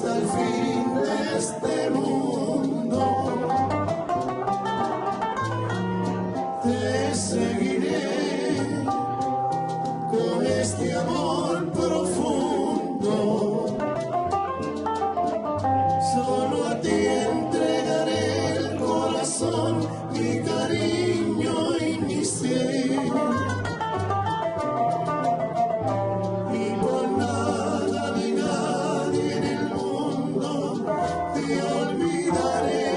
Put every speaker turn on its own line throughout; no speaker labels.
hasta el fin de este mundo. Te seguiré con este amor profundo. Solo a ti entregaré el corazón, mi cariño y mi ser. Y por nada ni nadie en el mundo te olvidaré.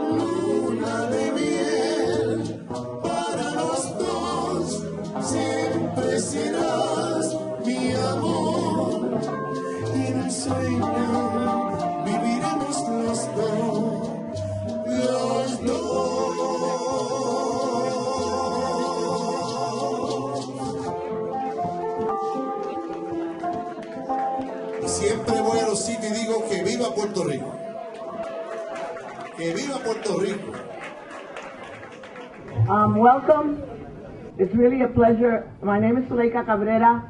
Luna de miel para los dos, siempre serás mi amor. Y en el sueño viviremos los dos, los dos. Siempre voy a los sitios y digo que viva Puerto Rico. Que viva Puerto Rico.
Welcome. It's really a pleasure. My name is Zuleika Cabrera,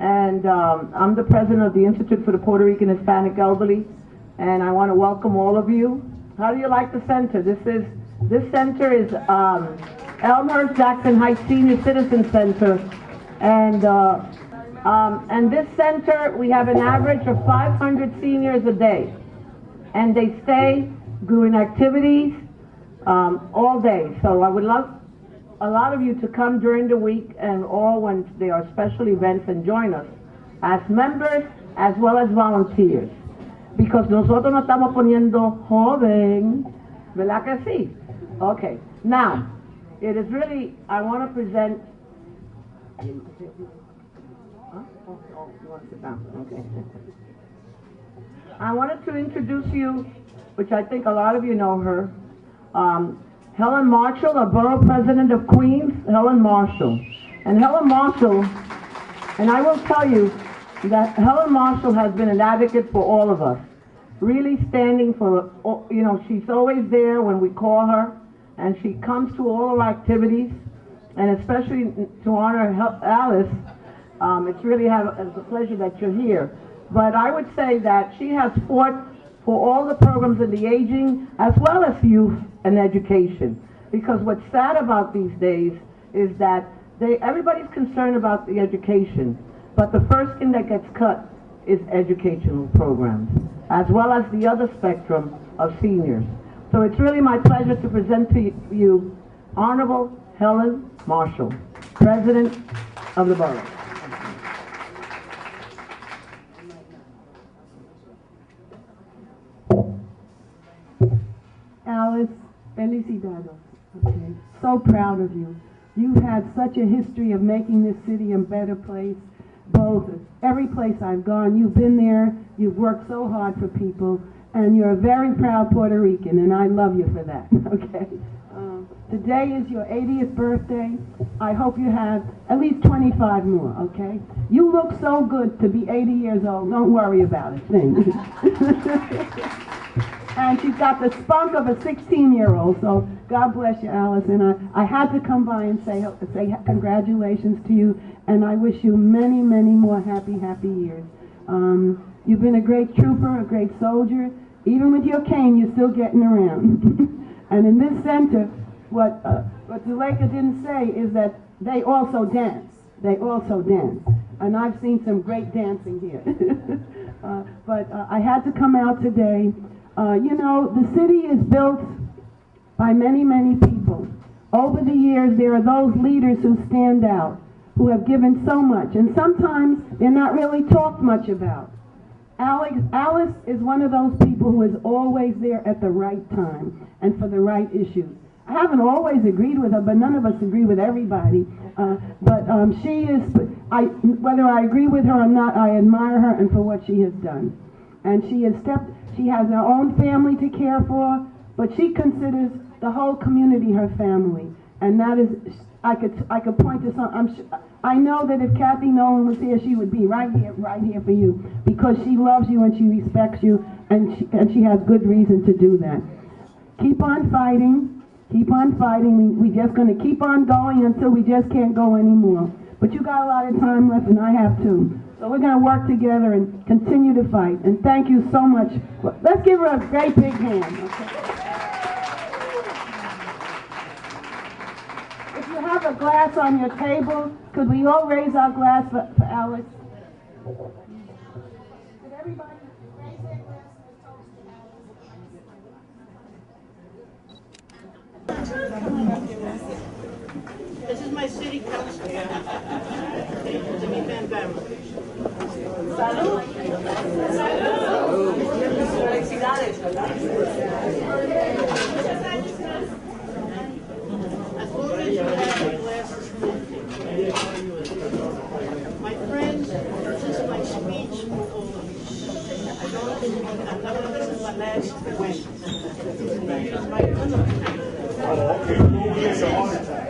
and I'm the president of the Institute for the Puerto Rican Hispanic Elderly, and I want to welcome all of you. How do you like the center? This center is Elmhurst Jackson Heights Senior Citizen Center, and this center, we have an average of 500 seniors a day, and they stay doing activities all day. So I would love a lot of you to come during the week and all when there are special events and join us as members as well as volunteers. Because nosotros nos estamos poniendo joven, ¿verdad que sí? Okay, now, it is really, I want to present, you want to sit down? Okay. I wanted to introduce you, which I think a lot of you know her, Helen Marshall, a borough president of Queens, Helen Marshall. And Helen Marshall, and I will tell you that Helen Marshall has been an advocate for all of us, really standing for, you know, she's always there when we call her, and she comes to all our activities, and especially to honor Alice, it's really it's a pleasure that you're here. But I would say that she has fought for all the programs in the aging as well as youth and education. Because what's sad about these days is that everybody's concerned about the education, but the first thing that gets cut is educational programs, as well as the other spectrum of seniors. So it's really my pleasure to present to you Honorable Helen Marshall, President of the Borough.
Alice, felicidades. Okay. So proud of you. You've had such a history of making this city a better place. Both, every place I've gone, you've been there, you've worked so hard for people, and you're a very proud Puerto Rican, and I love you for that, okay? Today is your 80th birthday. I hope you have at least 25 more, okay? You look so good to be 80 years old. Don't worry about it. And she's got the spunk of a 16-year-old, so God bless you, Alice. And I had to come by and say congratulations to you, and I wish you many, many more happy years. You've been a great trooper, a great soldier. Even with your cane, you're still getting around. And in this center, what Zuleika didn't say is that they also dance. They also dance. And I've seen some great dancing here. But I had to come out today. You know, the city is built by many, many people. Over the years, there are those leaders who stand out, who have given so much, and sometimes they're not really talked much about. Alice is one of those people who is always there at the right time and for the right issues. I haven't always agreed with her, but none of us agree with everybody. But she is, whether I agree with her or not, I admire her and for what she has done. And she has her own family to care for, but she considers the whole community her family. And that is, I could point to some, I know that if Kathy Nolan was here, she would be right here for you, because she loves you and she respects you, and she has good reason to do that. Keep on fighting. Keep on fighting. We're just going to keep on going until we just can't go anymore. but you got a lot of time left, and I have too. So we're going to work together and continue to fight. And thank you so much. Let's give her a great big hand. Okay? If you have a glass on your table, could we all raise our glass for Alice? Could everybody raise their glass and toast to Alice?
This is my city council. Jimmy Van Bam.
Salud. Salud. Felicidades.
As long as you have my glasses, my friends, this is my speech. I'm not going to listen to my last wish.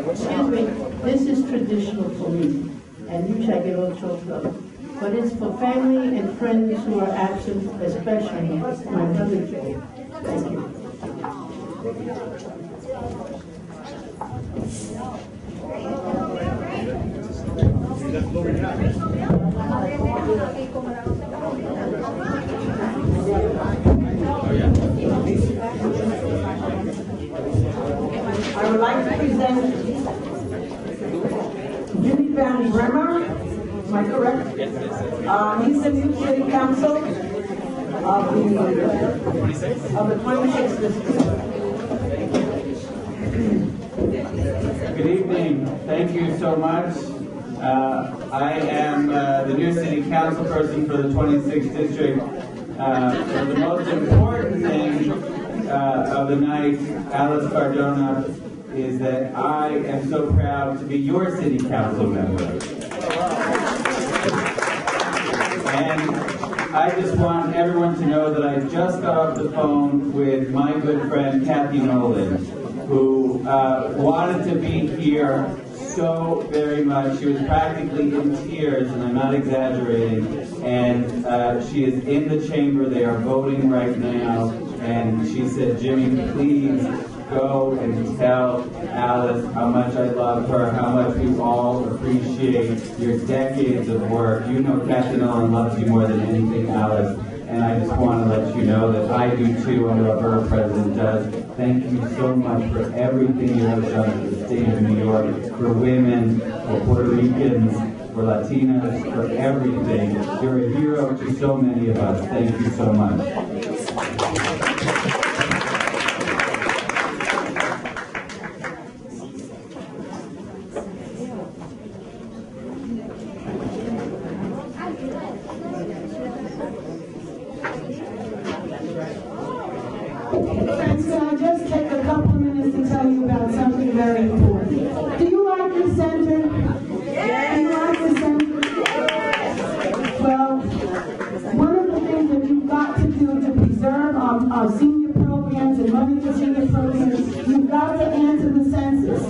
Excuse me, this is traditional for me, and you shall get all choked up. But it's for family and friends who are absent, especially my mother. Thank you.
I would like to present Jimmy Van Bremer. Am I correct? Yes. He's the new city council of the 26th district.
Good evening. Thank you so much. I am the new city council person for the 26th district. So the most important thing of the night, Alice Cardona, is that I am so proud to be your city council member. And I just want everyone to know that I just got off the phone with my good friend Kathy Nolan, who wanted to be here so very much. She was practically in tears, and I'm not exaggerating. And she is in the chamber. They are voting right now. And she said, Jimmy, please go and tell Alice how much I love her, how much we all appreciate your decades of work. You know Kathy Nolan loves you more than anything, Alice. And I just want to let you know that I do too, and what her president does. Thank you so much for everything you have done for the state of New York, for women, for Puerto Ricans, for Latinas, for everything. You're a hero to so many of us. Thank you so much.
Friends, can I just take a couple of minutes to tell you about something very important? Do you like the center? Yes. Do you like the center? Yes. Well, one of the things that you've got to do to preserve our senior programs and money for senior programs, you've got to answer the census.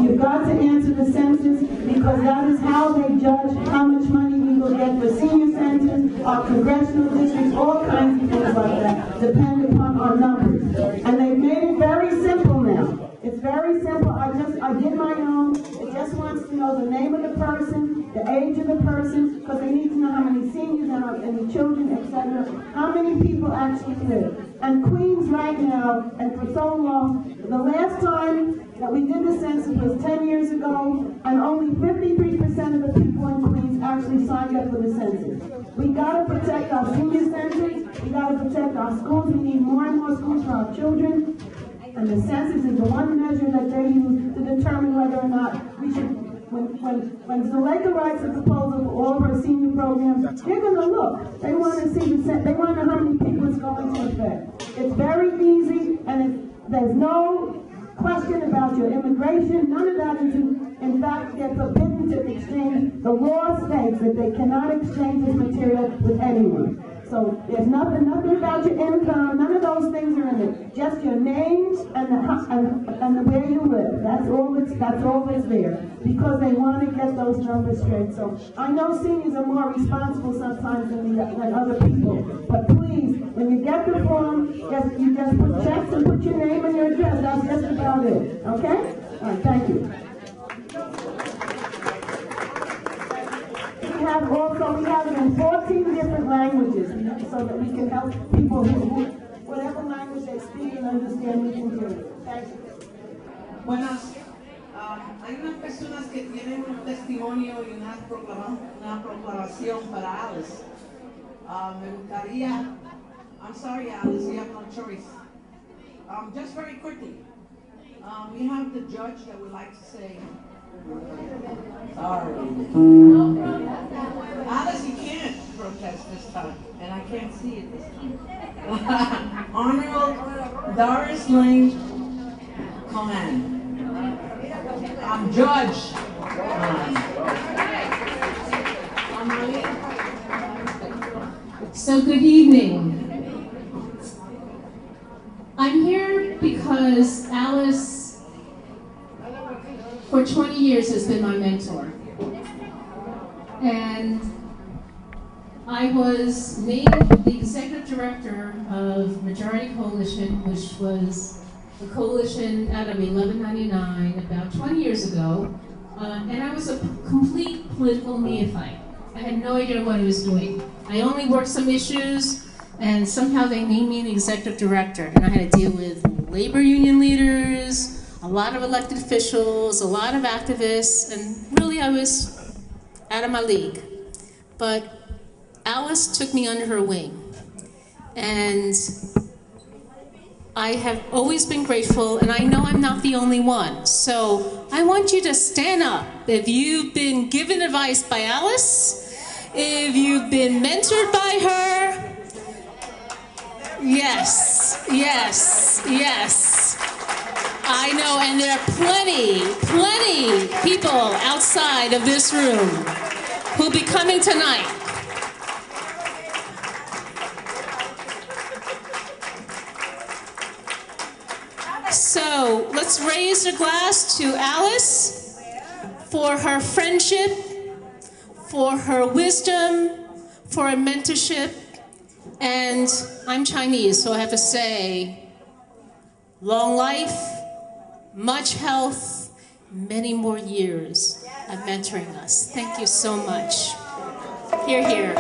You've got to answer the census because that is how they judge how much money we will get for senior centers, our congressional districts, all kinds of things like that, depend upon our numbers. And they've made it very simple now. It's very simple. I did my own. It just wants to know the name of the person, the age of the person, because they need to know how many seniors and the children, etc. How many people actually live. And Queens right now, and for so long, the last time that we did the census was 10 years ago, and only 53% of the people in Queens actually signed up for the census. We got to protect our senior centers. We got to protect our schools. We need more and more schools for our children. And the census is the one measure that they use to determine whether or not we should. When Zuleika writes a proposal for all of her senior programs, they're going to look. They want to see they want to know how many people it's going to affect. It's very easy, and there's no question about your immigration. None of that is, in fact, they're forbidden to exchange. The law states that they cannot exchange this material with anyone. So there's nothing about your income. None of those things are in it. Just your name and the where you live. That's all that's there. Because they want to get those numbers straight. So I know seniors are more responsible sometimes than other people. But please, when you get the form, you just put checks and put your name and your address. That's just about it. Okay? All right. Thank you. have also, we have it in 14 different languages so that we can help people who whatever language they speak and understand, we can do it. Thank you.
Buenas. Hay unas personas que tienen un testimonio y una proclamación para Alice. Me gustaría, I'm sorry Alice, you have no choice. Just very quickly, we have the judge that would like to say, sorry. Alice, you can't protest this time, and I can't see it this time. Honorable Doris Lane Cohen. Judge.
So good evening. I'm here because Alice, for 20 years, has been my mentor. And I was named the executive director of Majority Coalition, which was a coalition out of 1199 about 20 years ago. And I was a complete political neophyte. I had no idea what I was doing. I only worked some issues, and somehow they named me the executive director. And I had to deal with labor union leaders, a lot of elected officials, a lot of activists, and really I was out of my league. But Alice took me under her wing. And I have always been grateful, and I know I'm not the only one. So I want you to stand up if you've been given advice by Alice, if you've been mentored by her. Yes, yes, yes. I know, and there are plenty people outside of this room who'll be coming tonight. So let's raise a glass to Alice for her friendship, for her wisdom, for her mentorship. And I'm Chinese, so I have to say, long life, much health, many more years of mentoring us. Thank you so much. Hear, hear.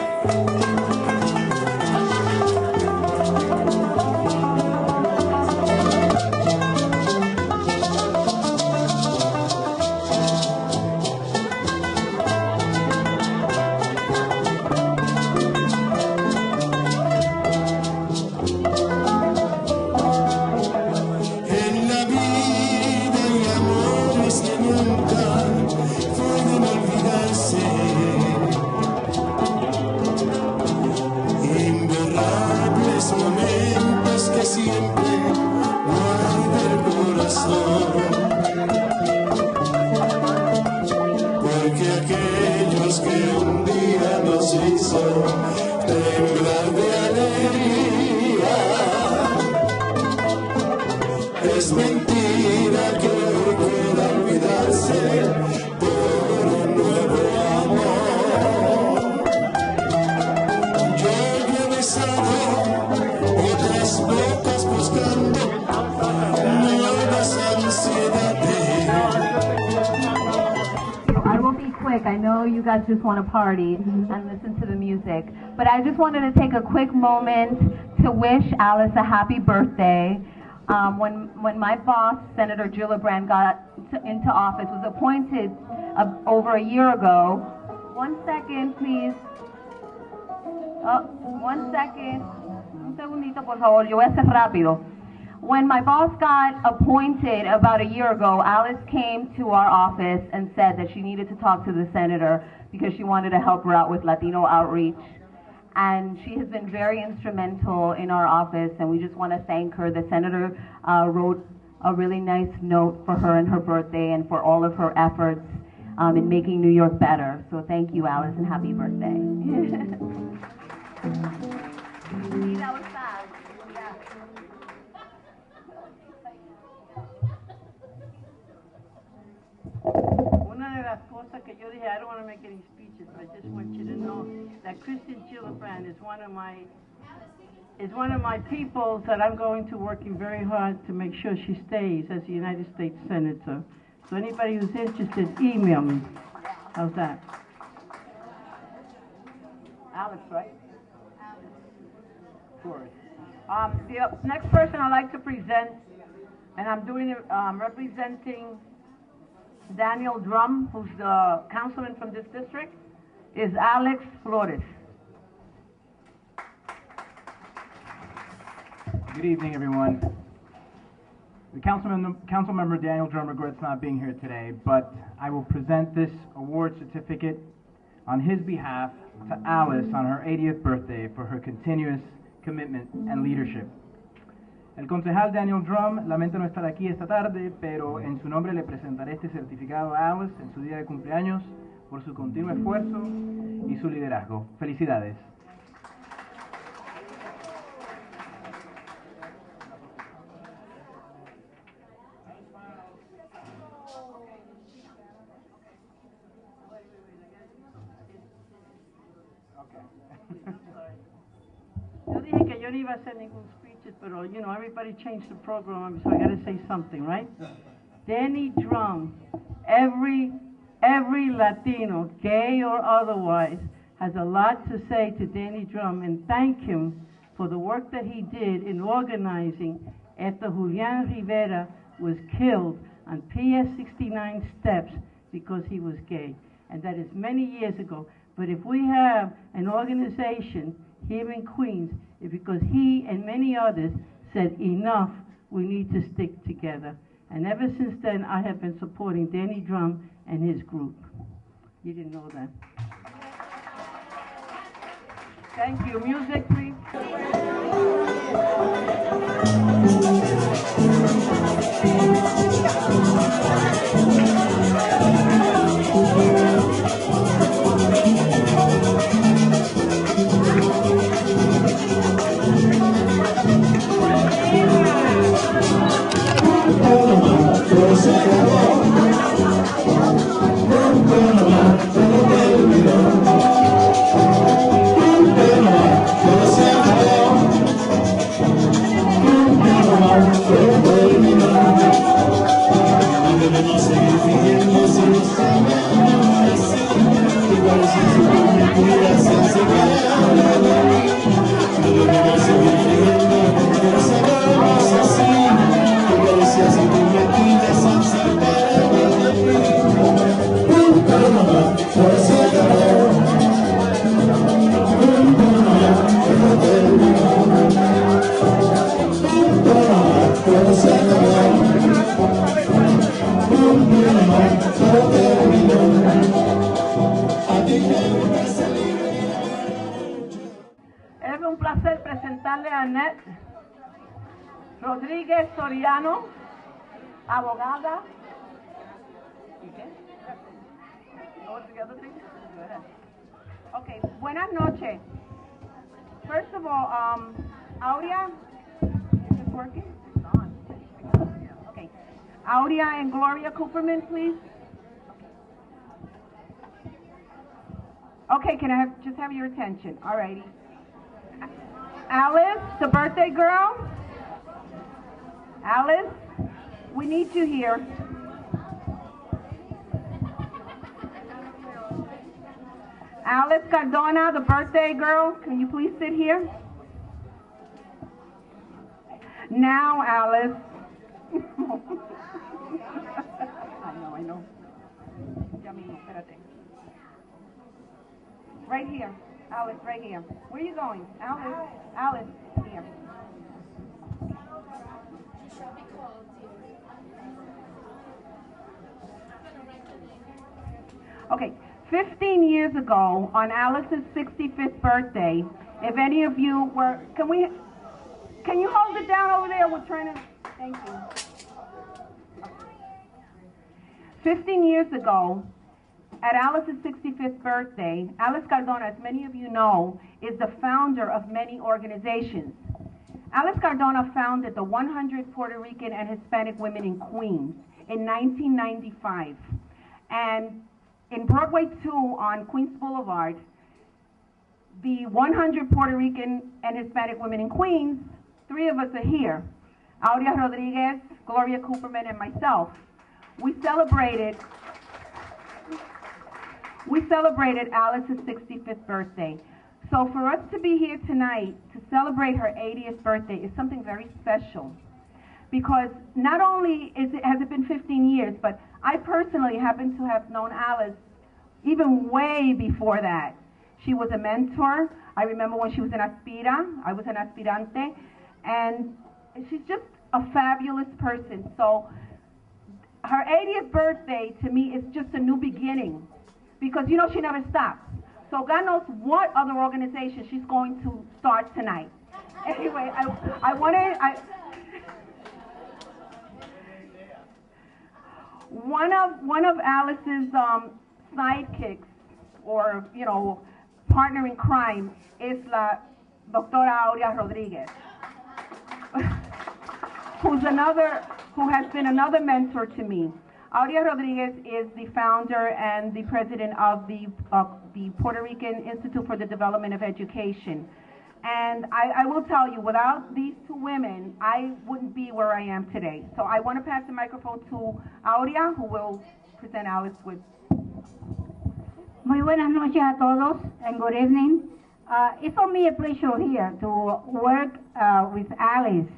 I know you guys just want to party and listen to the music, but I just wanted to take a quick moment to wish Alice a happy birthday. When my boss, Senator Gillibrand, got into office, was appointed over a year ago. 1 second, please. Oh, 1 second. Un segundito, por favor. Yo voy a hacer rápido. When my boss got appointed about a year ago, Alice came to our office and said that she needed to talk to the senator because she wanted to help her out with Latino outreach. And she has been very instrumental in our office, and we just want to thank her. The senator wrote a really nice note for her and her birthday and for all of her efforts in making New York better. So thank you, Alice, and happy birthday. That was fast. Yeah.
Una de las cosas que yo dije, I don't want to make any speeches, but I just want you to know that Kristen Gillibrand is one of my people that I'm going to working very hard to make sure she stays as a United States Senator. So anybody who's interested, email me. How's that? Alex, right? Flores. The next person I'd like to present, and I'm doing it representing Daniel Drum, who's the councilman from this district, is Alex Flores.
Good evening, everyone. The council member Daniel Drum regrets not being here today, but I will present this award certificate on his behalf to Alice on her 80th birthday for her continuous commitment and leadership. El concejal Daniel Drum lamenta no estar aquí esta tarde, pero en su nombre le presentaré este certificado a Alice en su día de cumpleaños por su continuo esfuerzo y su liderazgo. Felicidades.
Yo dije que yo no iba a hacer ningún speeches, pero, you know, everybody changed the program, so I got to say something, right? Danny Drum, every Latino, gay or otherwise, has a lot to say to Danny Drum and thank him for the work that he did in organizing after Julian Rivera was killed on PS 69 steps because he was gay. And that is many years ago. But if we have an organization here in Queens, it's because he and many others said, enough, we need to stick together. And ever since then, I have been supporting Danny Drum and his group. You didn't know that. Thank you. Music, please. Es un placer presentarle a Annette Rodríguez Soriano, abogada. ¿Y qué? What's the other thing? Go ahead. Okay, buenas noches. First of all, Aurea, is this working? It's on. Okay. Aurea and Gloria Cooperman, please. Okay, can I just have your attention? All righty. Alice, the birthday girl. Alice, we need you here. Alice Cardona, the birthday girl, can you please sit here? Now, Alice. I know. Ya mismo, espérate. Right here. Alice, right here. Where are you going? Alice, here. Okay, 15 years ago, on Alice's 65th birthday, if any of you were, can you hold it down over there? We're trying to, thank you. 15 years ago, at Alice's 65th birthday, Alice Cardona, as many of you know, is the founder of many organizations. Alice Cardona founded the 100 Puerto Rican and Hispanic Women in Queens in 1995. And in Broadway 2 on Queens Boulevard, the 100 Puerto Rican and Hispanic Women in Queens, 3 of us are here, Aurea Rodriguez, Gloria Cooperman, and myself. We celebrated Alice's 65th birthday.
So for us to be here tonight to celebrate her 80th birthday is something very special, because not only has it been 15 years, but I personally happen to have known Alice even way before that. She was a mentor. I remember when she was an aspira, I was an aspirante, and she's just a fabulous person. So her 80th birthday to me is just a new beginning, because you know she never stops. So God knows what other organization she's going to start tonight. Anyway, one of Alice's sidekicks, or you know, partner in crime, is la Doctora Aurea Rodriguez, who has been another mentor to me. Aurea Rodriguez is the founder and the president of the Puerto Rican Institute for the Development of Education. And I will tell you, without these two women, I wouldn't be where I am today. So I want to pass the microphone to Aurea, who will present Alice with.
Muy buenas noches a todos, and good evening. It's for me a pleasure here to work with Alice.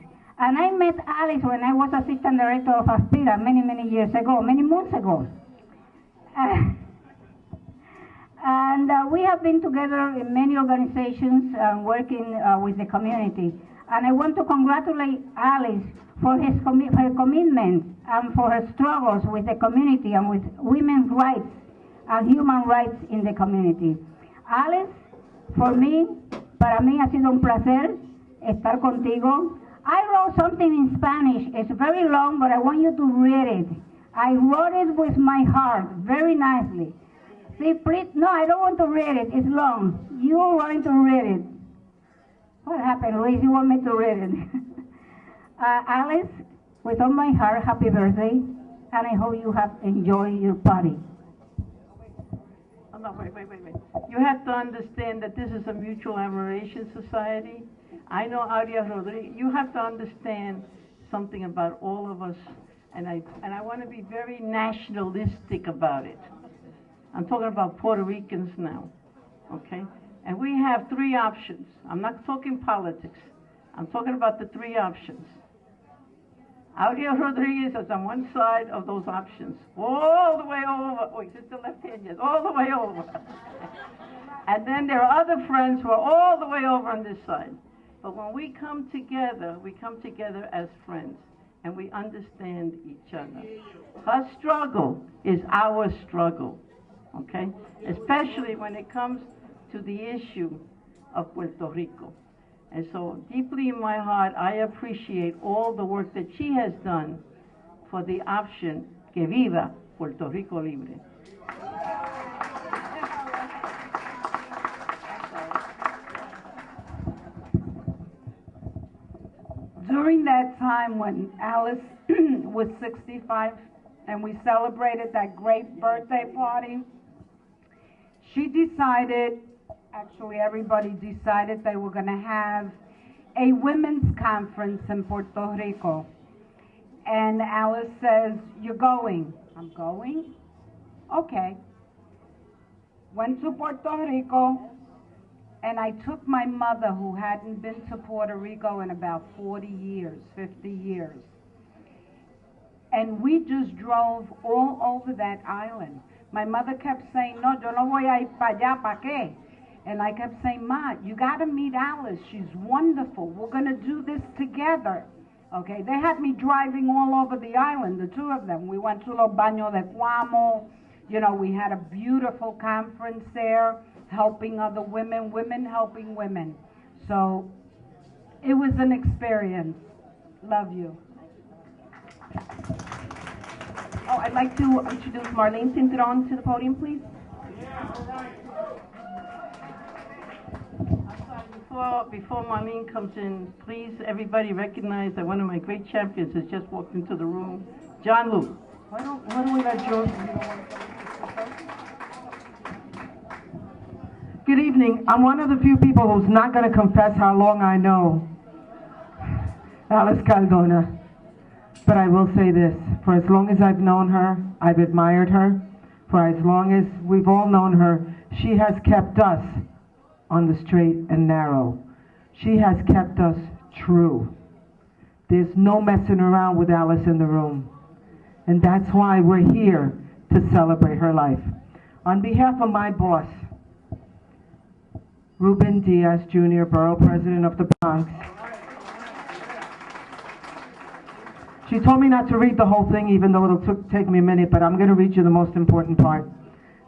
And I met Alice when I was assistant director of Aspira many, many years ago, many months ago. And we have been together in many organizations working with the community. And I want to congratulate Alice for her commitment and for her struggles with the community and with women's rights and human rights in the community. Alice, for mí, para mí ha sido un placer estar contigo. I wrote something in Spanish. It's very long, but I want you to read it. I wrote it with my heart, very nicely. See, please, no, I don't want to read it. It's long. You are going to read it. What happened, Luis? You want me to read it? Alice, with all my heart, happy birthday, and I hope you have enjoyed your party.
Oh, no, wait. You have to understand that this is a mutual admiration society. I know Aurea Rodriguez. You have to understand something about all of us, and I want to be very nationalistic about it. I'm talking about Puerto Ricans now, okay? And we have three options. I'm not talking politics. I'm talking about the three options. Aurea Rodriguez is on one side of those options, all the way over. Wait, is it the left hand? Yes, all the way over. And then there are other friends who are all the way over on this side. But when we come together as friends, and we understand each other. Her struggle is our struggle, okay? Especially when it comes to the issue of Puerto Rico. And so deeply in my heart, I appreciate all the work that she has done for the option que viva Puerto Rico libre.
During that time when Alice was 65 and we celebrated that great birthday party, she decided, actually everybody decided, they were going to have a women's conference in Puerto Rico. And Alice says, "You're going." I'm going? Okay. Went to Puerto Rico, and I took my mother, who hadn't been to Puerto Rico in about 40 years, 50 years. And we just drove all over that island. My mother kept saying, "No, yo no voy a ir para allá, ¿para qué?" And I kept saying, "Ma, you got to meet Alice. She's wonderful. We're going to do this together." Okay, they had me driving all over the island, the two of them. We went to Los Baños de Cuamo. You know, we had a beautiful conference there, helping other women, women helping women. So it was an experience. Love you.
Oh, I'd like to introduce Marlene Cinturon to the podium, please.
Before Marlene comes in, please, everybody recognize that one of my great champions has just walked into the room, John Luke.
Why don't we let George? Good evening. I'm one of the few people who's not going to confess how long I know Alice Cardona. But I will say this, for as long as I've known her, I've admired her. For as long as we've all known her, she has kept us
on the straight and narrow. She has kept us true. There's no messing around with Alice in the room. And that's why we're here to celebrate her life. On behalf of my boss, Ruben Diaz Jr., Borough President of the Bronx, she told me not to read the whole thing, even though it'll take me a minute, but I'm going to read you the most important part.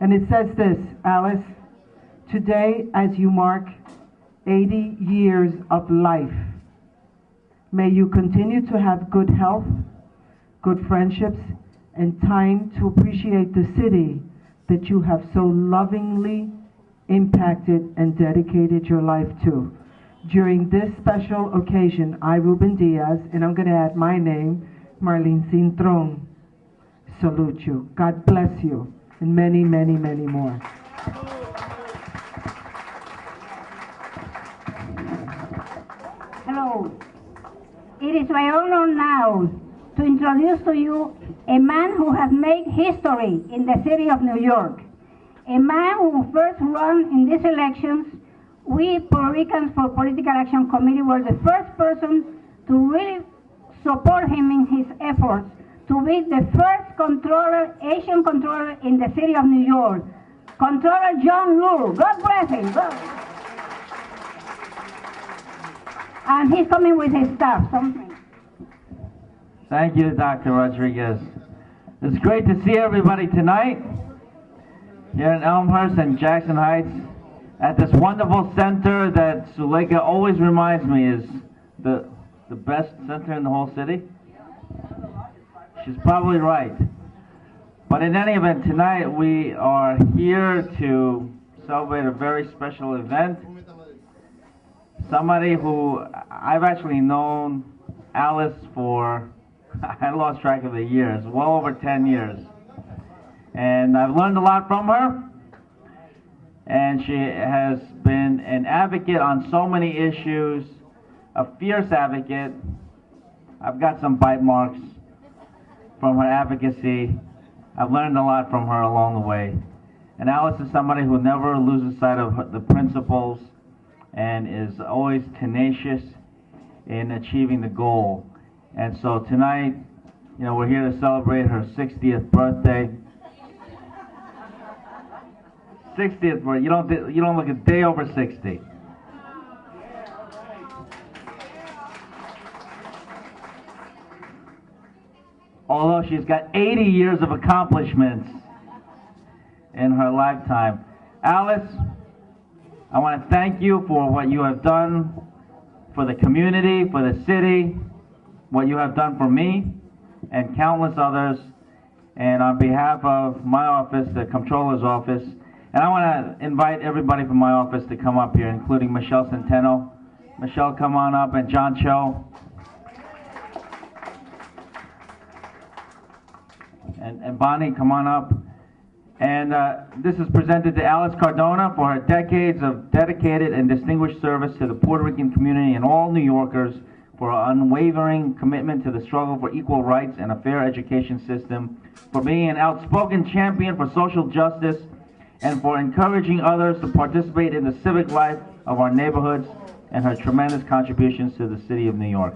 And it says this: Alice, today as you mark 80 years of life, may you continue to have good health, good friendships, and time to appreciate the city that you have so lovingly impacted and dedicated your life to. During this special occasion, I, Ruben Diaz, and I'm going to add my name, Marlene Cintron, salute you. God bless you, and many, many, many more.
Hello. It is my honor now to introduce to you a man who has made history in the city of New York. A man who first ran in these elections. We Puerto Ricans for Political Action Committee were the first person to really support him in his efforts to be the first controller, Asian controller in the city of New York. Controller John Liu. God bless him. And he's coming with his staff.
Thank you, Dr. Rodriguez. It's great to see everybody tonight here in Elmhurst and Jackson Heights at this wonderful center that Suleika always reminds me is the best center in the whole city. She's probably right. But in any event, tonight we are here to celebrate a very special event. Somebody who I've actually known Alice for, I lost track of the years, well over 10 years. And I've learned a lot from her. And she has been an advocate on so many issues, a fierce advocate. I've got some bite marks from her advocacy. I've learned a lot from her along the way. And Alice is somebody who never loses sight of the principles and is always tenacious in achieving the goal. And so tonight, you know, we're here to celebrate her 60th birthday. 60th birthday. You don't look a day over 60. Although she's got 80 years of accomplishments in her lifetime. Alice, I want to thank you for what you have done for the community, for the city, what you have done for me and countless others. And on behalf of my office, the Comptroller's office, and I want to invite everybody from my office to come up here, including Michelle Centeno. Michelle, come on up, and John Cho. And Bonnie, come on up. And this is presented to Alice Cardona for her decades of dedicated and distinguished service to the Puerto Rican community and all New Yorkers, for her unwavering commitment to the struggle for equal rights and a fair education system, for being an outspoken champion for social justice, and for encouraging others to participate in the civic life of our neighborhoods, and her tremendous contributions to the city of New York.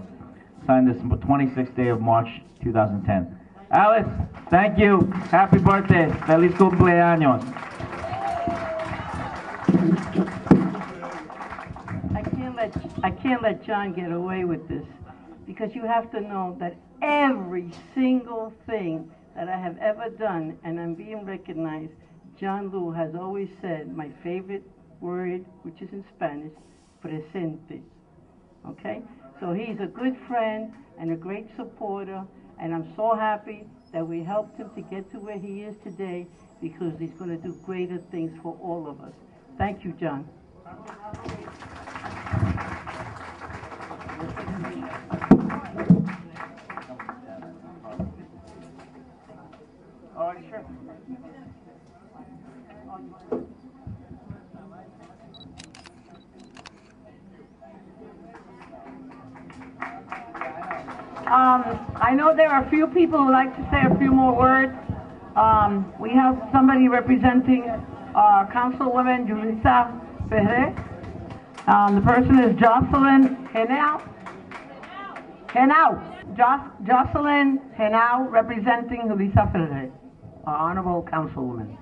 Signed this 26th day of March 2010. Alice, thank you. Happy birthday. Feliz cumpleaños.
I can't let John get away with this, because you have to know that every single thing that I have ever done, and I'm being recognized, John Liu has always said my favorite word, which is in Spanish, presente. Okay? So he's a good friend and a great supporter, and I'm so happy that we helped him to get to where he is today, because he's going to do greater things for all of us. Thank you, John.
All right, sure.
I know there are a few people who like to say a few more words. We have somebody representing Councilwoman Julissa Ferrer. The person is Jocelyn Henao. Jocelyn Henao, representing Julissa Ferrer, our honorable councilwoman.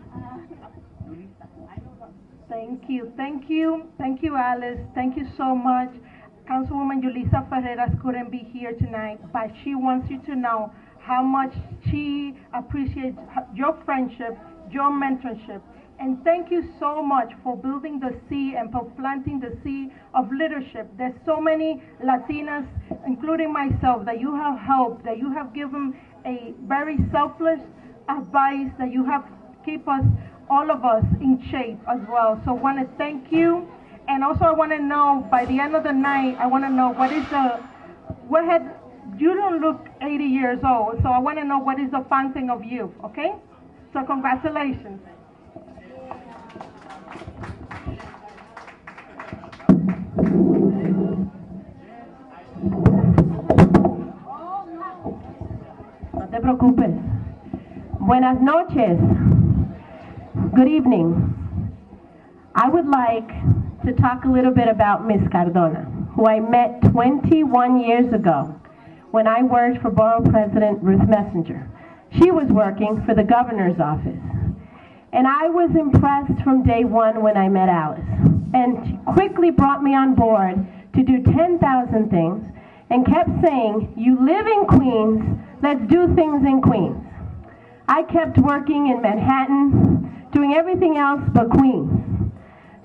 Thank you, Alice. Thank you so much. Councilwoman Julissa Ferreras couldn't be here tonight, but she wants you to know how much she appreciates your friendship, your mentorship. And thank you so much for building the seed and for planting the seed of leadership. There's so many Latinas, including myself, that you have helped, that you have given a very selfless advice, that you have keep us, all of us, in shape as well. So I want to thank you. And also I want to know, by the end of the night, I want to know you don't look 80 years old, so I want to know what is the fun thing of youth, okay? So congratulations.
No te preocupes. Buenas noches. Good evening. I would like to talk a little bit about Miss Cardona, who I met 21 years ago when I worked for Borough President Ruth Messenger. She was working for the governor's office. And I was impressed from day one when I met Alice. And she quickly brought me on board to do 10,000 things and kept saying, you live in Queens, let's do things in Queens. I kept working in Manhattan, doing everything else but Queens.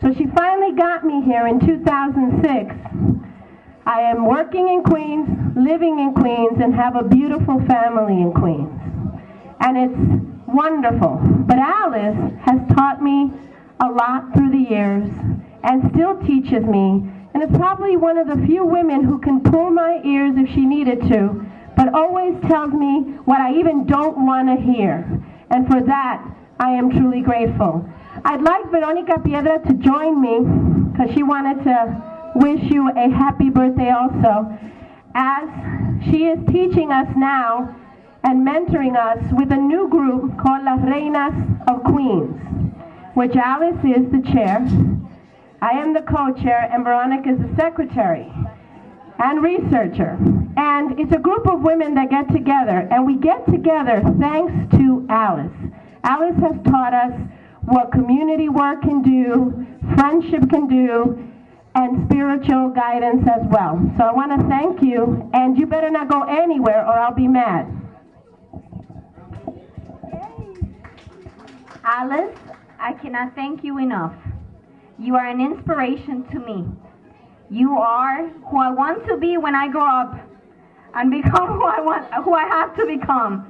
So she finally got me here in 2006. I am working in Queens, living in Queens, and have a beautiful family in Queens. And it's wonderful. But Alice has taught me a lot through the years and still teaches me, and is probably one of the few women who can pull my ears if she needed to, but always tells me what I even don't want to hear. And for that, I am truly grateful. I'd like Veronica Piedra to join me, because she wanted to wish you a happy birthday also, as she is teaching us now and mentoring us with a new group called Las Reinas of Queens, which Alice is the chair, I am the co-chair, and Veronica is the secretary and researcher. And it's a group of women that get together, and we get together thanks to Alice. Alice has taught us what community work can do, friendship can do, and spiritual guidance as well. So I want to thank you, and you better not go anywhere or I'll be mad.
Alice, I cannot thank you enough. You are an inspiration to me. You are who I want to be when I grow up and become who I have to become.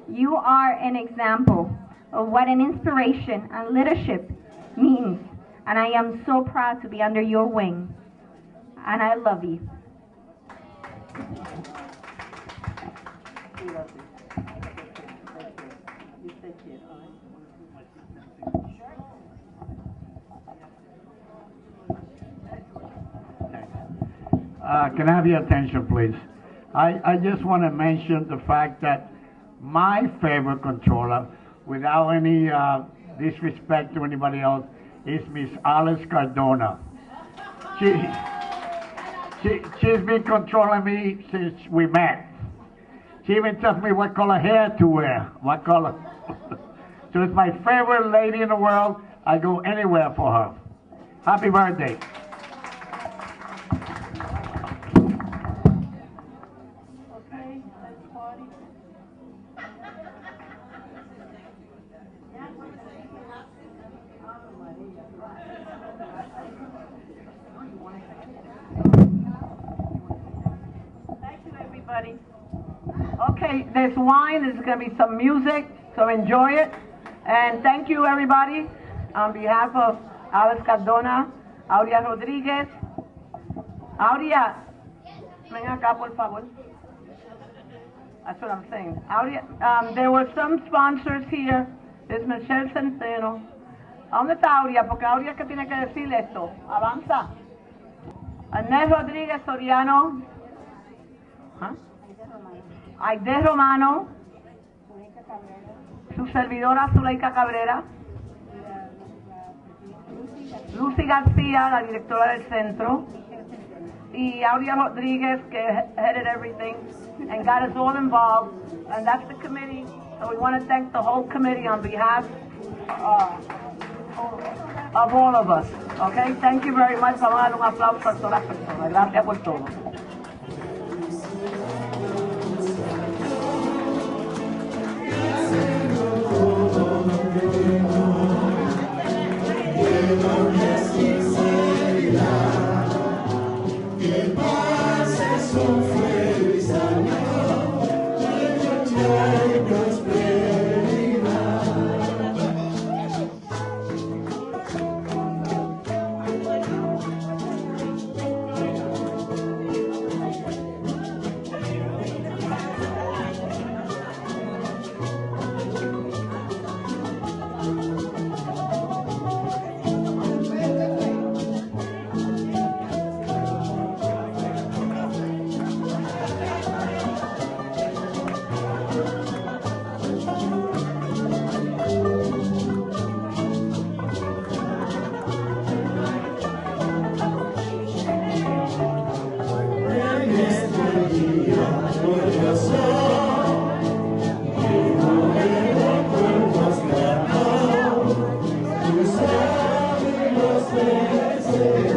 You are an example of what an inspiration and leadership means. And I am so proud to be under your wing. And I love you.
Can I have your attention, please? I just want to mention the fact that my favorite controller, without any disrespect to anybody else, is Miss Alice Cardona. She's been controlling me since we met. She even tells me what color hair to wear, what color. So it's my favorite lady in the world. I go anywhere for her. Happy birthday.
Okay, there's wine, there's going to be some music, so enjoy it. And thank you, everybody, on behalf of Alice Cardona, Aurea Rodriguez. Aurea, ven acá, por favor. That's what I'm saying. Aurea, there were some sponsors here. There's Michelle Centeno. ¿A dónde está Aurea? Porque Aurea es que tiene que decir esto. Avanza. Anel Rodríguez Soriano. ¿Ah? Aide Romano, su servidora Zuleika Cabrera, Lucy García, la directora del centro, y Aurea Rodriguez, que headed everything and got us all involved, and that's the committee. So we want to thank the whole committee on behalf of all of us. Okay, thank you very much. Vamos a dar un aplauso a todas las personas. Gracias por todo.
Que pases con feliz año, que trae prosperidad. Say